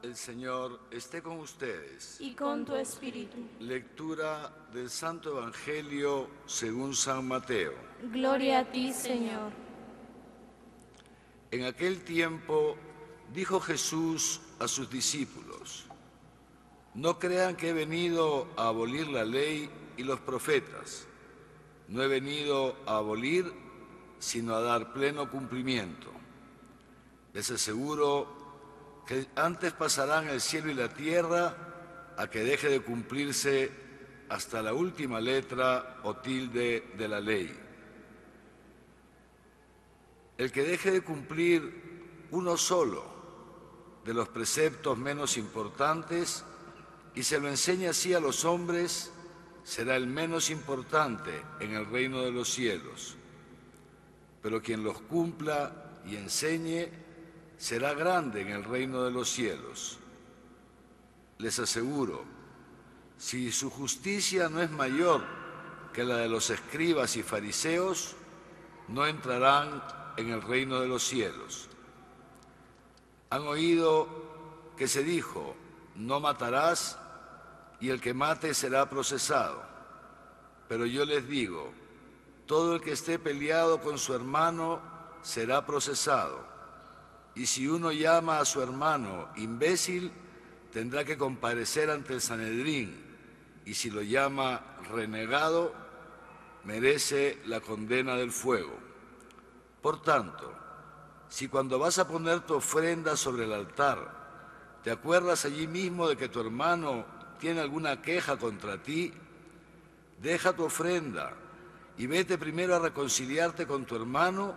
El Señor esté con ustedes. Y con tu espíritu. Lectura del Santo Evangelio según San Mateo. Gloria a ti, Señor. En aquel tiempo dijo Jesús a sus discípulos: No crean que he venido a abolir la ley y los profetas. No he venido a abolir, sino a dar pleno cumplimiento. Les aseguro que antes pasarán el cielo y la tierra a que deje de cumplirse hasta la última letra o tilde de la ley. El que deje de cumplir uno solo de los preceptos menos importantes y se lo enseña así a los hombres, será el menos importante en el reino de los cielos. Pero quien los cumpla y enseñe será grande en el reino de los cielos. Les aseguro, si su justicia no es mayor que la de los escribas y fariseos, no entrarán en el reino de los cielos. Han oído que se dijo: no matarás, y el que mate será procesado. Pero yo les digo, todo el que esté peleado con su hermano será procesado. Y si uno llama a su hermano imbécil, tendrá que comparecer ante el Sanedrín, y si lo llama renegado, merece la condena del fuego. Por tanto, si cuando vas a poner tu ofrenda sobre el altar, te acuerdas allí mismo de que tu hermano tiene alguna queja contra ti, deja tu ofrenda y vete primero a reconciliarte con tu hermano,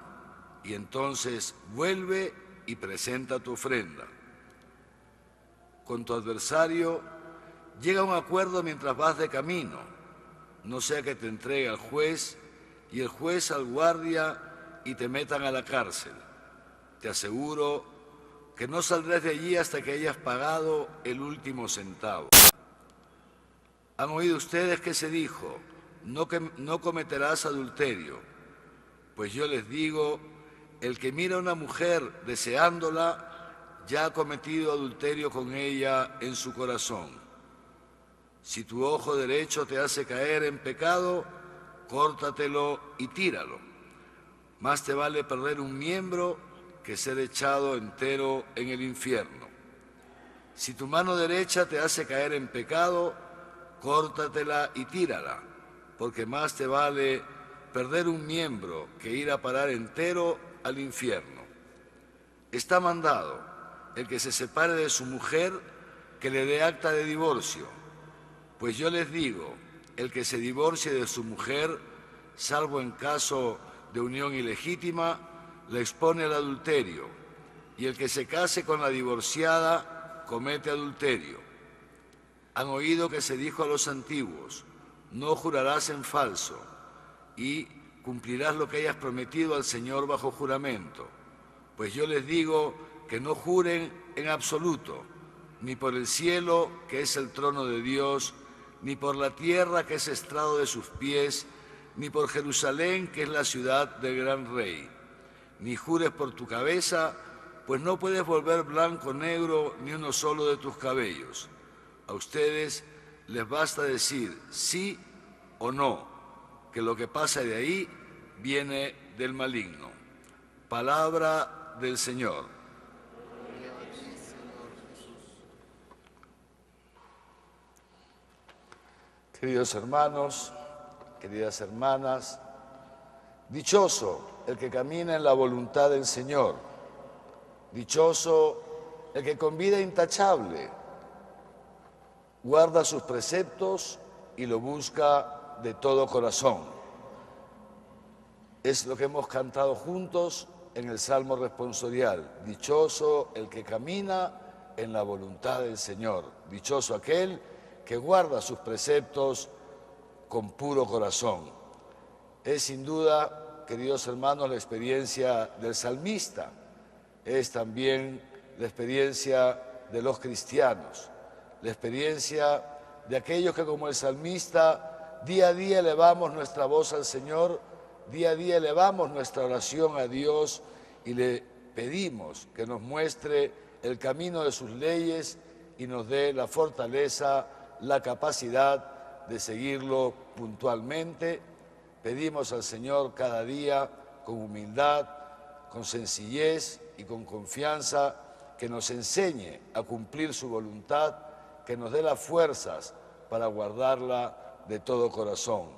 y entonces vuelve y presenta tu ofrenda. Con tu adversario llega a un acuerdo mientras vas de camino, no sea que te entregue al juez y el juez al guardia y te metan a la cárcel. Te aseguro que no saldrás de allí hasta que hayas pagado el último centavo. Han oído ustedes que se dijo: no cometerás adulterio. Pues yo les digo, el que mira a una mujer deseándola, ya ha cometido adulterio con ella en su corazón. Si tu ojo derecho te hace caer en pecado, córtatelo y tíralo. Más te vale perder un miembro que ser echado entero en el infierno. Si tu mano derecha te hace caer en pecado, córtatela y tírala, porque más te vale perder un miembro que ir a parar entero al infierno. Está mandado el que se separe de su mujer, que le dé acta de divorcio. Pues yo les digo, el que se divorcie de su mujer, salvo en caso de unión ilegítima, la expone al adulterio, y el que se case con la divorciada comete adulterio. Han oído que se dijo a los antiguos: no jurarás en falso, y cumplirás lo que hayas prometido al Señor bajo juramento. Pues yo les digo que no juren en absoluto, ni por el cielo, que es el trono de Dios, ni por la tierra, que es estrado de sus pies, ni por Jerusalén, que es la ciudad del gran rey. Ni jures por tu cabeza, pues no puedes volver blanco o negro ni uno solo de tus cabellos. A ustedes les basta decir sí o no, que lo que pasa de ahí viene del maligno. Palabra del Señor. Queridos hermanos, queridas hermanas, dichoso el que camina en la voluntad del Señor, dichoso el que con vida intachable guarda sus preceptos y lo busca de todo corazón. Es lo que hemos cantado juntos en el Salmo responsorial. Dichoso el que camina en la voluntad del Señor. Dichoso aquel que guarda sus preceptos con puro corazón. Es sin duda, queridos hermanos, la experiencia del salmista. Es también la experiencia de los cristianos. La experiencia de aquellos que, como el salmista, día a día elevamos nuestra voz al Señor, día a día elevamos nuestra oración a Dios y le pedimos que nos muestre el camino de sus leyes y nos dé la fortaleza, la capacidad de seguirlo puntualmente. Pedimos al Señor cada día con humildad, con sencillez y con confianza que nos enseñe a cumplir su voluntad, que nos dé las fuerzas para guardarla de todo corazón.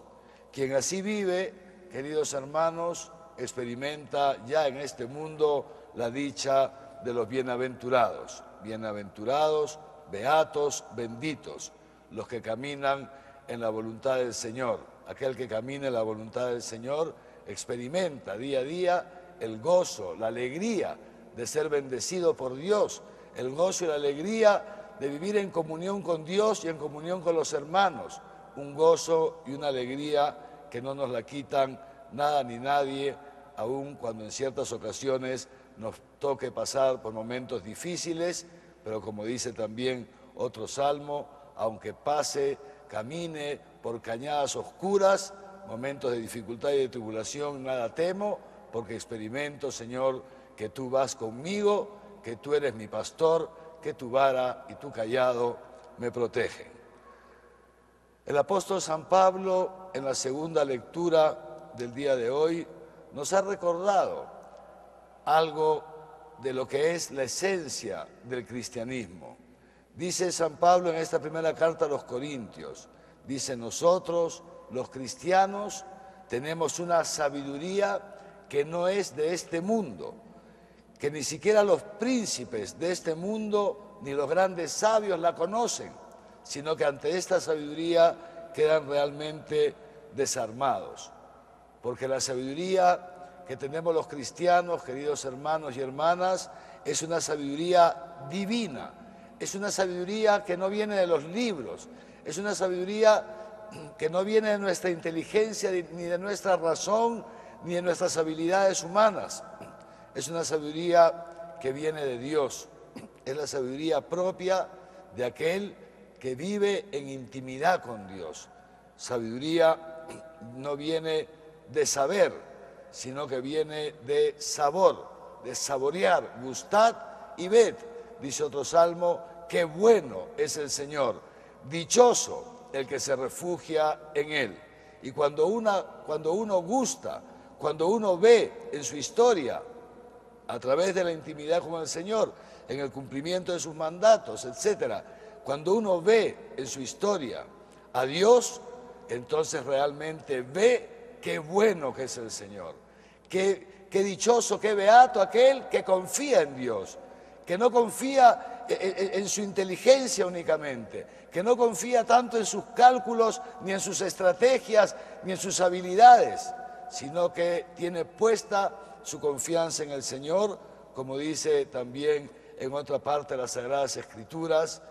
Quien así vive, queridos hermanos, experimenta ya en este mundo la dicha de los bienaventurados. Bienaventurados, beatos, benditos, los que caminan en la voluntad del Señor. Aquel que camina en la voluntad del Señor experimenta día a día el gozo, la alegría de ser bendecido por Dios, el gozo y la alegría de vivir en comunión con Dios y en comunión con los hermanos, un gozo y una alegría que no nos la quitan nada ni nadie, aun cuando en ciertas ocasiones nos toque pasar por momentos difíciles, pero como dice también otro salmo, aunque pase, camine por cañadas oscuras, momentos de dificultad y de tribulación, nada temo, porque experimento, Señor, que tú vas conmigo, que tú eres mi pastor, que tu vara y tu cayado me protegen. El apóstol San Pablo, en la segunda lectura del día de hoy, nos ha recordado algo de lo que es la esencia del cristianismo. Dice San Pablo en esta primera carta a los Corintios, dice: nosotros, los cristianos, tenemos una sabiduría que no es de este mundo, que ni siquiera los príncipes de este mundo ni los grandes sabios la conocen, sino que ante esta sabiduría quedan realmente desarmados. Porque la sabiduría que tenemos los cristianos, queridos hermanos y hermanas, es una sabiduría divina, es una sabiduría que no viene de los libros, es una sabiduría que no viene de nuestra inteligencia, ni de nuestra razón, ni de nuestras habilidades humanas. Es una sabiduría que viene de Dios, es la sabiduría propia de aquel que vive en intimidad con Dios. Sabiduría no viene de saber, sino que viene de sabor, de saborear, gustad y ved, dice otro salmo, qué bueno es el Señor, dichoso el que se refugia en Él. Y cuando uno gusta, cuando uno ve en su historia, a través de la intimidad con el Señor, en el cumplimiento de sus mandatos, etc., cuando uno ve en su historia a Dios, entonces realmente ve qué bueno que es el Señor, qué dichoso, qué beato aquel que confía en Dios, que no confía en su inteligencia únicamente, que no confía tanto en sus cálculos, ni en sus estrategias, ni en sus habilidades, sino que tiene puesta su confianza en el Señor, como dice también en otra parte de las Sagradas Escrituras,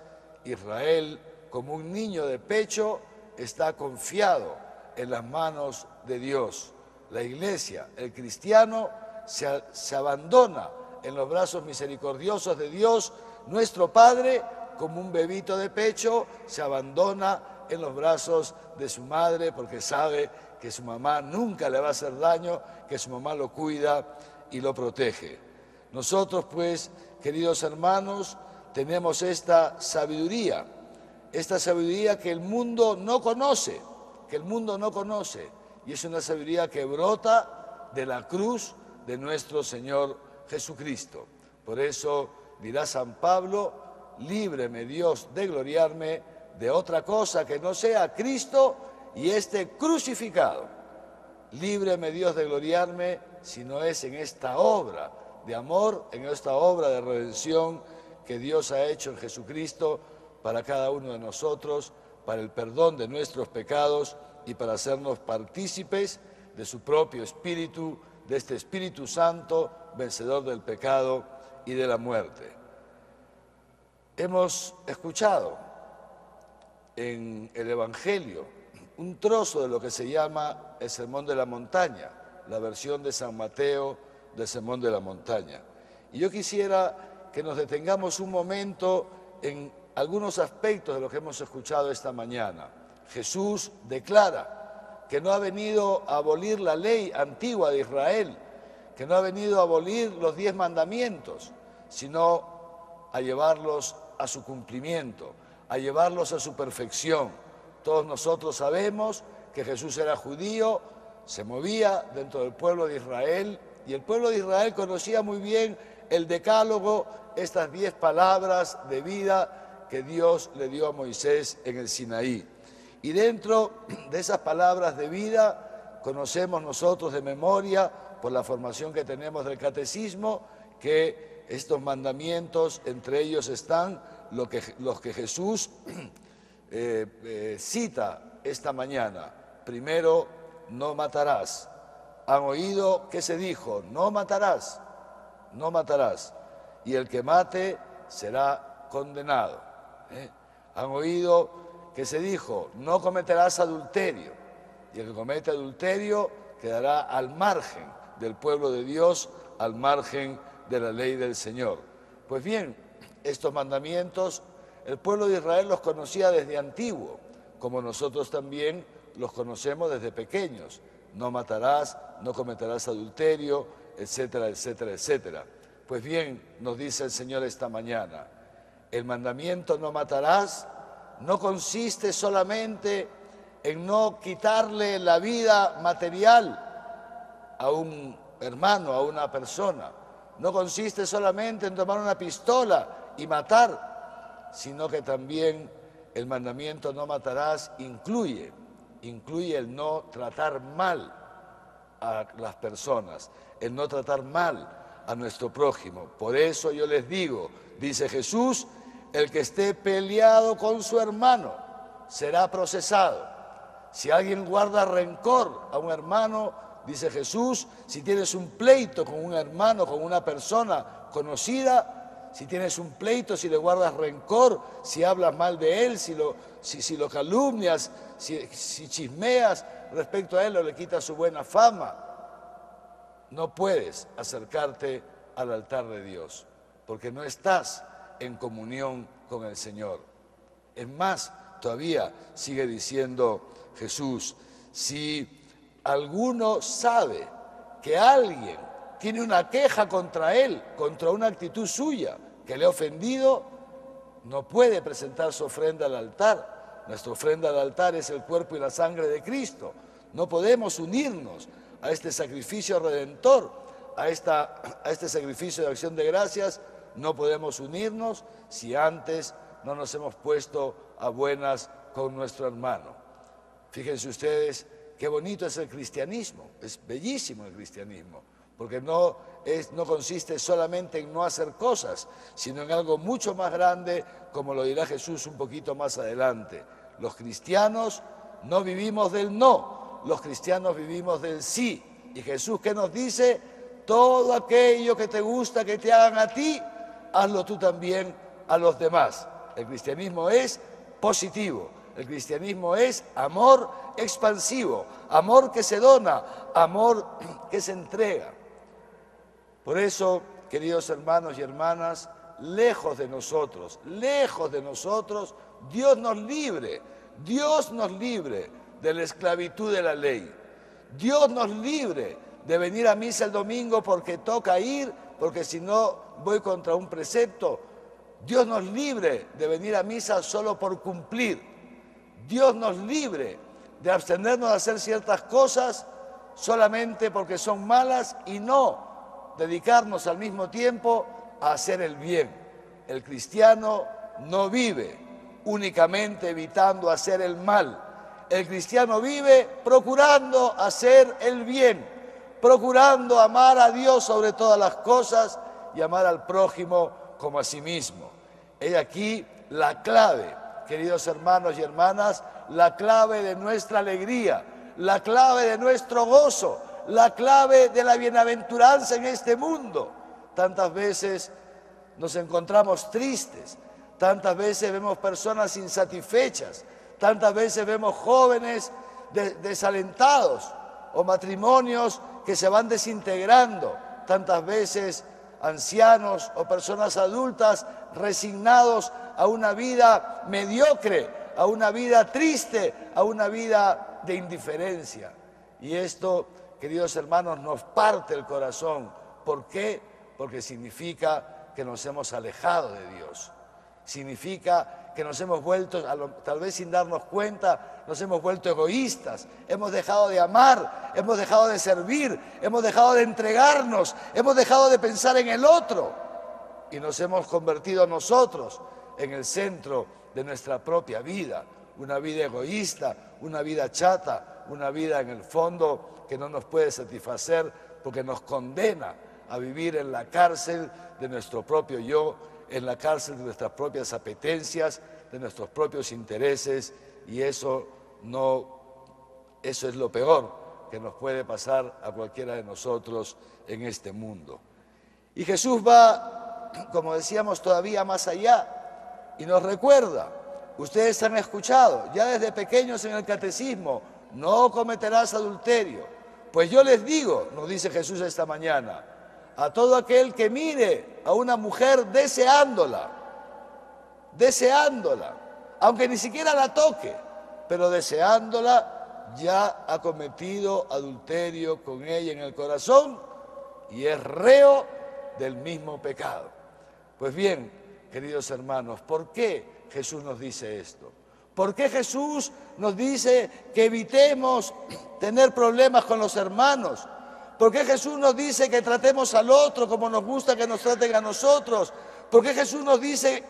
Israel, como un niño de pecho, está confiado en las manos de Dios. La Iglesia, el cristiano, se abandona en los brazos misericordiosos de Dios, nuestro Padre, como un bebito de pecho, se abandona en los brazos de su madre porque sabe que su mamá nunca le va a hacer daño, que su mamá lo cuida y lo protege. Nosotros, pues, queridos hermanos, tenemos esta sabiduría que el mundo no conoce, y es una sabiduría que brota de la cruz de nuestro Señor Jesucristo. Por eso dirá San Pablo: líbreme Dios de gloriarme de otra cosa que no sea Cristo y este crucificado. Líbreme Dios de gloriarme si no es en esta obra de amor, en esta obra de redención que Dios ha hecho en Jesucristo para cada uno de nosotros, para el perdón de nuestros pecados y para hacernos partícipes de su propio Espíritu, de este Espíritu Santo, vencedor del pecado y de la muerte. Hemos escuchado en el Evangelio un trozo de lo que se llama el Sermón de la Montaña, la versión de San Mateo del Sermón de la Montaña. Y yo quisiera que nos detengamos un momento en algunos aspectos de lo que hemos escuchado esta mañana. Jesús declara que no ha venido a abolir la ley antigua de Israel, que no ha venido a abolir los 10 mandamientos, sino a llevarlos a su cumplimiento, a llevarlos a su perfección. Todos nosotros sabemos que Jesús era judío, se movía dentro del pueblo de Israel, y el pueblo de Israel conocía muy bien el decálogo, estas 10 palabras de vida que Dios le dio a Moisés en el Sinaí. Y dentro de esas palabras de vida conocemos nosotros de memoria, por la formación que tenemos del catecismo, que estos mandamientos, entre ellos están los que Jesús cita esta mañana. Primero, no matarás. Han oído que se dijo, no matarás, no matarás, y el que mate será condenado. Han oído que se dijo, no cometerás adulterio, y el que comete adulterio quedará al margen del pueblo de Dios, al margen de la ley del Señor. Pues bien, estos mandamientos el pueblo de Israel los conocía desde antiguo, como nosotros también los conocemos desde pequeños. No matarás, no cometerás adulterio, etcétera, etcétera, etcétera. Pues bien, nos dice el Señor esta mañana, el mandamiento no matarás no consiste solamente en no quitarle la vida material a un hermano, a una persona. No consiste solamente en tomar una pistola y matar, sino que también el mandamiento no matarás incluye el no tratar mal a las personas, el no tratar mal a nuestro prójimo. Por eso yo les digo, dice Jesús, el que esté peleado con su hermano será procesado. Si alguien guarda rencor a un hermano, dice Jesús, si tienes un pleito con un hermano, con una persona conocida, si tienes un pleito, si le guardas rencor, si hablas mal de él, si lo calumnias, si chismeas respecto a él o le quitas su buena fama, no puedes acercarte al altar de Dios, porque no estás en comunión con el Señor. Es más, todavía sigue diciendo Jesús, si alguno sabe que alguien tiene una queja contra él, contra una actitud suya que le ha ofendido, no puede presentar su ofrenda al altar. Nuestra ofrenda al altar es el cuerpo y la sangre de Cristo. No podemos unirnos a este sacrificio redentor, a este sacrificio de acción de gracias. No podemos unirnos si antes no nos hemos puesto a buenas con nuestro hermano. Fíjense ustedes qué bonito es el cristianismo, es bellísimo el cristianismo, porque no consiste solamente en no hacer cosas, sino en algo mucho más grande, como lo dirá Jesús un poquito más adelante. Los cristianos no vivimos del no, los cristianos vivimos del sí. Y Jesús, ¿qué nos dice? Todo aquello que te gusta que te hagan a ti, hazlo tú también a los demás. El cristianismo es positivo, el cristianismo es amor expansivo, amor que se dona, amor que se entrega. Por eso, queridos hermanos y hermanas, lejos de nosotros, Dios nos libre de la esclavitud de la ley. Dios nos libre de venir a misa el domingo porque toca ir, porque si no voy contra un precepto. Dios nos libre de venir a misa solo por cumplir. Dios nos libre de abstenernos de hacer ciertas cosas solamente porque son malas y no dedicarnos al mismo tiempo a hacer el bien. El cristiano no vive únicamente evitando hacer el mal. El cristiano vive procurando hacer el bien, procurando amar a Dios sobre todas las cosas y amar al prójimo como a sí mismo. He aquí la clave, queridos hermanos y hermanas, la clave de nuestra alegría, la clave de nuestro gozo, la clave de la bienaventuranza en este mundo. Tantas veces nos encontramos tristes, tantas veces vemos personas insatisfechas, tantas veces vemos jóvenes desalentados o matrimonios que se van desintegrando, tantas veces ancianos o personas adultas resignados a una vida mediocre, a una vida triste, a una vida de indiferencia. Y esto, queridos hermanos, nos parte el corazón. ¿Por qué? Porque significa que nos hemos alejado de Dios. Significa que nos hemos vuelto, tal vez sin darnos cuenta, nos hemos vuelto egoístas, hemos dejado de amar, hemos dejado de servir, hemos dejado de entregarnos, hemos dejado de pensar en el otro y nos hemos convertido nosotros en el centro de nuestra propia vida. Una vida egoísta, una vida chata, una vida en el fondo que no nos puede satisfacer porque nos condena a vivir en la cárcel de nuestro propio yo, en la cárcel de nuestras propias apetencias, de nuestros propios intereses, y eso es lo peor que nos puede pasar a cualquiera de nosotros en este mundo. Y Jesús va, como decíamos, todavía más allá y nos recuerda. Ustedes han escuchado ya desde pequeños en el catecismo: no cometerás adulterio. Pues yo les digo, nos dice Jesús esta mañana, a todo aquel que mire a una mujer deseándola, aunque ni siquiera la toque, pero deseándola, ya ha cometido adulterio con ella en el corazón y es reo del mismo pecado. Pues bien, queridos hermanos, ¿por qué Jesús nos dice esto? ¿Por qué Jesús nos dice que evitemos tener problemas con los hermanos? ¿Por qué Jesús nos dice que tratemos al otro como nos gusta que nos traten a nosotros? ¿Por qué Jesús nos dice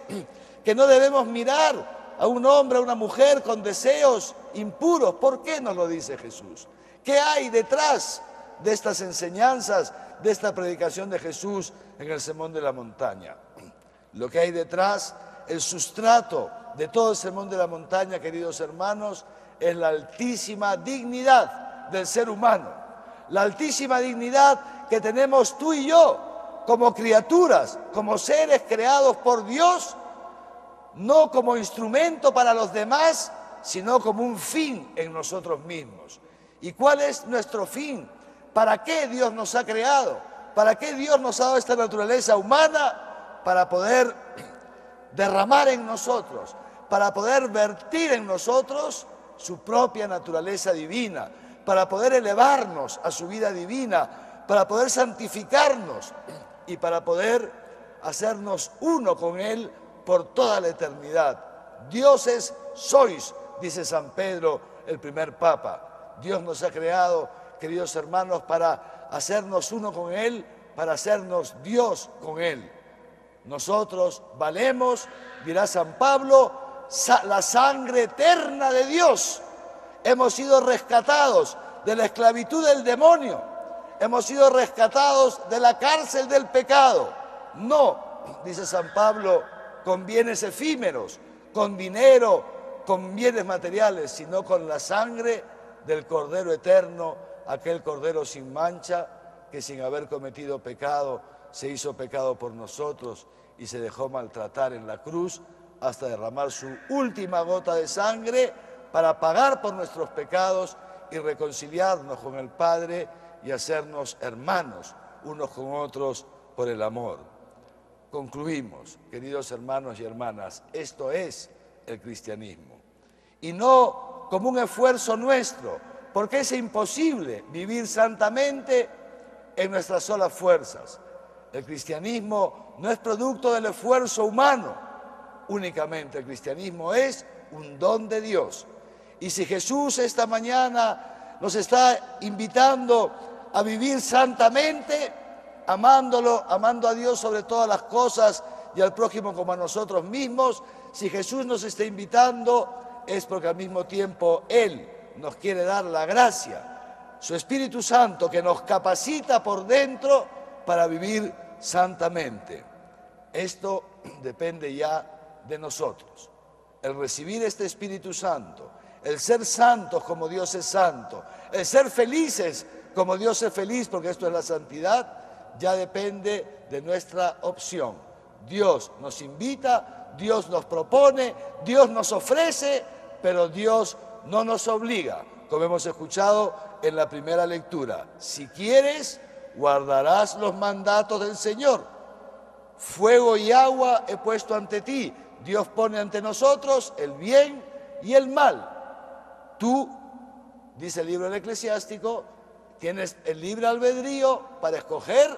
que no debemos mirar a un hombre, a una mujer con deseos impuros? ¿Por qué nos lo dice Jesús? ¿Qué hay detrás de estas enseñanzas, de esta predicación de Jesús en el Sermón de la Montaña? Lo que hay detrás, el sustrato de todo el Sermón de la Montaña, queridos hermanos, es la altísima dignidad del ser humano. La altísima dignidad que tenemos tú y yo como criaturas, como seres creados por Dios, no como instrumento para los demás, sino como un fin en nosotros mismos. ¿Y cuál es nuestro fin? ¿Para qué Dios nos ha creado? ¿Para qué Dios nos ha dado esta naturaleza humana? Para poder derramar en nosotros, para poder vertir en nosotros su propia naturaleza divina, para poder elevarnos a su vida divina, para poder santificarnos y para poder hacernos uno con Él por toda la eternidad. Dioses sois, dice San Pedro, el primer Papa. Dios nos ha creado, queridos hermanos, para hacernos uno con Él, para hacernos Dios con Él. Nosotros valemos, dirá San Pablo, la sangre eterna de Dios. Hemos sido rescatados de la esclavitud del demonio. Hemos sido rescatados de la cárcel del pecado. No, dice San Pablo, con bienes efímeros, con dinero, con bienes materiales, sino con la sangre del Cordero eterno, aquel Cordero sin mancha que sin haber cometido pecado se hizo pecado por nosotros y se dejó maltratar en la cruz hasta derramar su última gota de sangre para pagar por nuestros pecados y reconciliarnos con el Padre y hacernos hermanos unos con otros por el amor. Concluimos, queridos hermanos y hermanas, esto es el cristianismo. Y no como un esfuerzo nuestro, porque es imposible vivir santamente en nuestras solas fuerzas. El cristianismo no es producto del esfuerzo humano únicamente, el cristianismo es un don de Dios. Y si Jesús esta mañana nos está invitando a vivir santamente, amándolo, amando a Dios sobre todas las cosas y al prójimo como a nosotros mismos, si Jesús nos está invitando es porque al mismo tiempo Él nos quiere dar la gracia, su Espíritu Santo que nos capacita por dentro para vivir santamente. Esto depende ya de nosotros. El recibir este Espíritu Santo, el ser santos como Dios es santo, el ser felices como Dios es feliz, porque esto es la santidad, ya depende de nuestra opción. Dios nos invita, Dios nos propone, Dios nos ofrece, pero Dios no nos obliga, como hemos escuchado en la primera lectura. Si quieres, guardarás los mandatos del Señor. Fuego y agua he puesto ante ti. Dios pone ante nosotros el bien y el mal. Tú, dice el libro del Eclesiástico, tienes el libre albedrío para escoger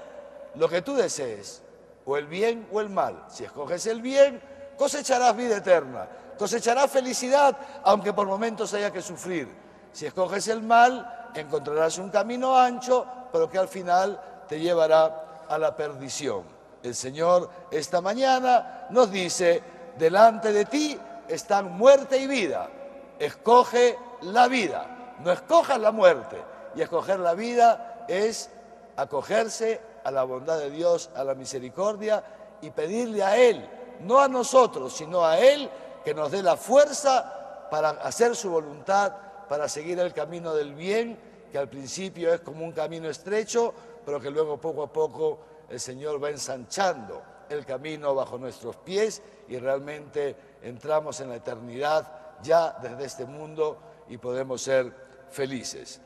lo que tú desees. o el bien o el mal. Si escoges el bien, cosecharás vida eterna, cosecharás felicidad, aunque por momentos haya que sufrir. Si escoges el mal, encontrarás un camino ancho, pero que al final te llevará a la perdición. El Señor esta mañana nos dice: delante de ti están muerte y vida, escoge la vida, no escojas la muerte. Y escoger la vida es acogerse a la bondad de Dios, a la misericordia, y pedirle a Él, no a nosotros, sino a Él, que nos dé la fuerza para hacer su voluntad, para seguir el camino del bien, que al principio es como un camino estrecho, pero que luego poco a poco el Señor va ensanchando el camino bajo nuestros pies y realmente entramos en la eternidad ya desde este mundo y podemos ser felices.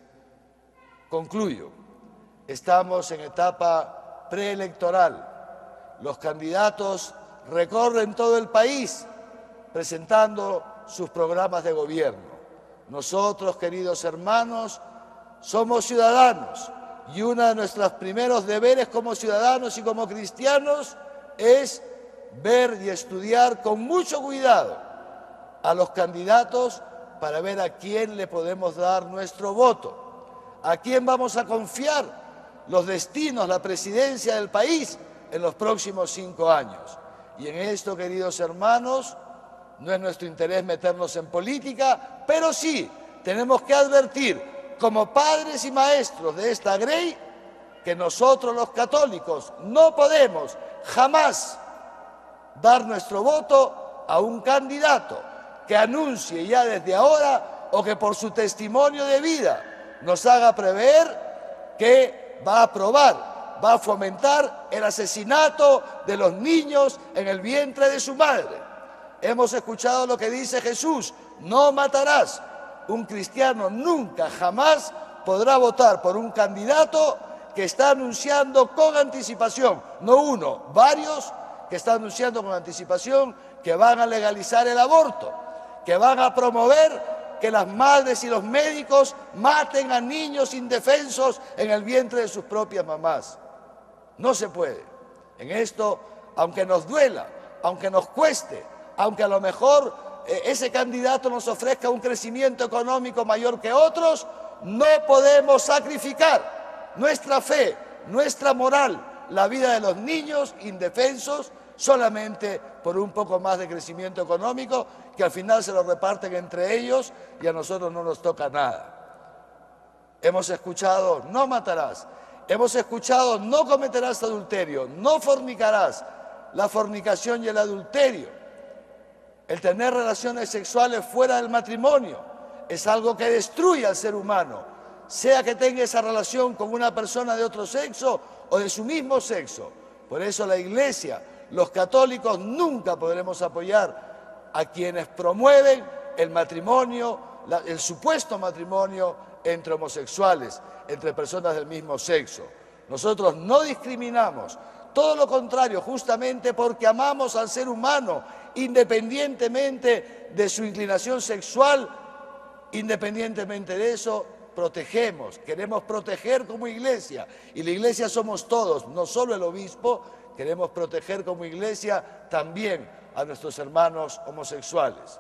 Concluyo. Estamos en etapa preelectoral. Los candidatos recorren todo el país presentando sus programas de gobierno. Nosotros, queridos hermanos, somos ciudadanos y uno de nuestros primeros deberes como ciudadanos y como cristianos es ver y estudiar con mucho cuidado a los candidatos para ver a quién le podemos dar nuestro voto, a quién vamos a confiar los destinos, la presidencia del país en los próximos 5 años. Y en esto, queridos hermanos, no es nuestro interés meternos en política, pero sí tenemos que advertir, como padres y maestros de esta grey, que nosotros los católicos no podemos jamás dar nuestro voto a un candidato que anuncie ya desde ahora o que por su testimonio de vida nos haga prever que va a aprobar, va a fomentar el asesinato de los niños en el vientre de su madre. Hemos escuchado lo que dice Jesús: no matarás. Un cristiano nunca, jamás podrá votar por un candidato que está anunciando con anticipación, no uno, varios que están anunciando con anticipación que van a legalizar el aborto, que van a promover que las madres y los médicos maten a niños indefensos en el vientre de sus propias mamás. No se puede. En esto, aunque nos duela, aunque nos cueste, aunque a lo mejor ese candidato nos ofrezca un crecimiento económico mayor que otros, no podemos sacrificar nuestra fe, nuestra moral, la vida de los niños indefensos solamente por un poco más de crecimiento económico que al final se lo reparten entre ellos y a nosotros no nos toca nada. Hemos escuchado: no matarás. Hemos escuchado: no cometerás adulterio, no fornicarás. La fornicación y el adulterio, el tener relaciones sexuales fuera del matrimonio, es algo que destruye al ser humano, sea que tenga esa relación con una persona de otro sexo o de su mismo sexo. Por eso la Iglesia, los católicos, nunca podremos apoyar a quienes promueven el matrimonio, el supuesto matrimonio entre homosexuales, entre personas del mismo sexo. Nosotros no discriminamos, todo lo contrario, justamente porque amamos al ser humano, independientemente de su inclinación sexual, independientemente de eso, protegemos, queremos proteger como Iglesia, y la Iglesia somos todos, no solo el obispo, queremos proteger como Iglesia también a nuestros hermanos homosexuales.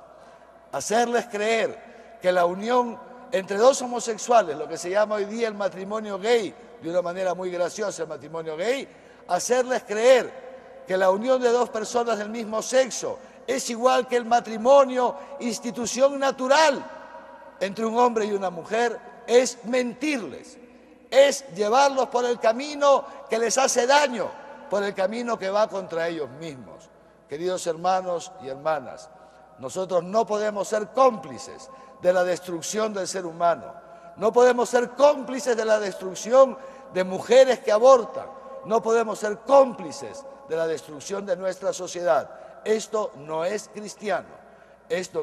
Hacerles creer que la unión entre dos homosexuales, lo que se llama hoy día el matrimonio gay, de una manera muy graciosa el matrimonio gay, hacerles creer que la unión de dos personas del mismo sexo es igual que el matrimonio, institución natural entre un hombre y una mujer, es mentirles, es llevarlos por el camino que les hace daño, por el camino que va contra ellos mismos. Queridos hermanos y hermanas, nosotros no podemos ser cómplices de la destrucción del ser humano, no podemos ser cómplices de la destrucción de mujeres que abortan, no podemos ser cómplices de la destrucción de nuestra sociedad. Esto no es cristiano.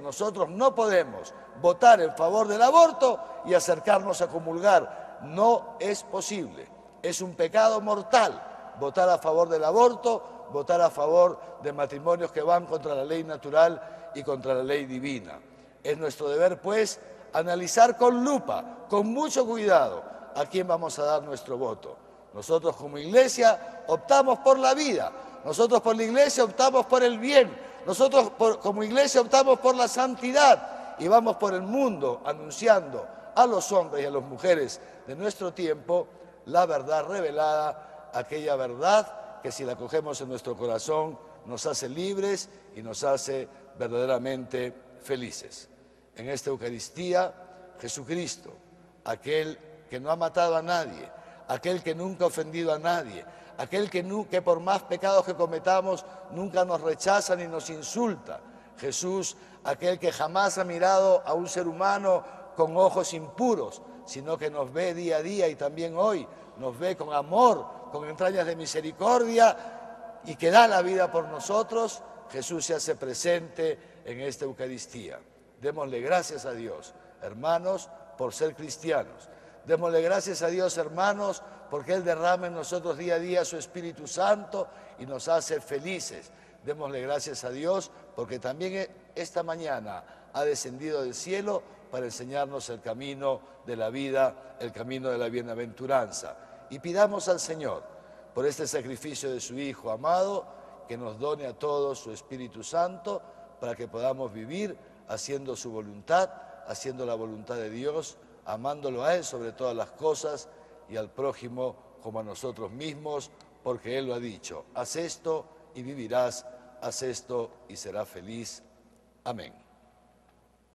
Nosotros no podemos votar en favor del aborto y acercarnos a comulgar. No es posible. Es un pecado mortal votar a favor del aborto, votar a favor de matrimonios que van contra la ley natural y contra la ley divina. Es nuestro deber, pues, analizar con lupa, con mucho cuidado, a quién vamos a dar nuestro voto. Nosotros como Iglesia optamos por la vida, Nosotros por la Iglesia optamos por el bien. Nosotros como Iglesia optamos por la santidad y vamos por el mundo anunciando a los hombres y a las mujeres de nuestro tiempo la verdad revelada, aquella verdad que si la cogemos en nuestro corazón nos hace libres y nos hace verdaderamente felices. En esta Eucaristía, Jesucristo, aquel que no ha matado a nadie, aquel que nunca ha ofendido a nadie, aquel que por más pecados que cometamos nunca nos rechaza ni nos insulta. Jesús, aquel que jamás ha mirado a un ser humano con ojos impuros, sino que nos ve día a día y también hoy nos ve con amor, con entrañas de misericordia y que da la vida por nosotros. Jesús se hace presente en esta Eucaristía. Démosle gracias a Dios, hermanos, por ser cristianos. Démosle gracias a Dios, hermanos, porque Él derrama en nosotros día a día su Espíritu Santo y nos hace felices. Démosle gracias a Dios porque también esta mañana ha descendido del cielo para enseñarnos el camino de la vida, el camino de la bienaventuranza. Y pidamos al Señor, por este sacrificio de su Hijo amado, que nos done a todos su Espíritu Santo para que podamos vivir haciendo su voluntad, haciendo la voluntad de Dios, amándolo a Él sobre todas las cosas y al prójimo como a nosotros mismos, porque Él lo ha dicho: haz esto y vivirás, haz esto y serás feliz. Amén.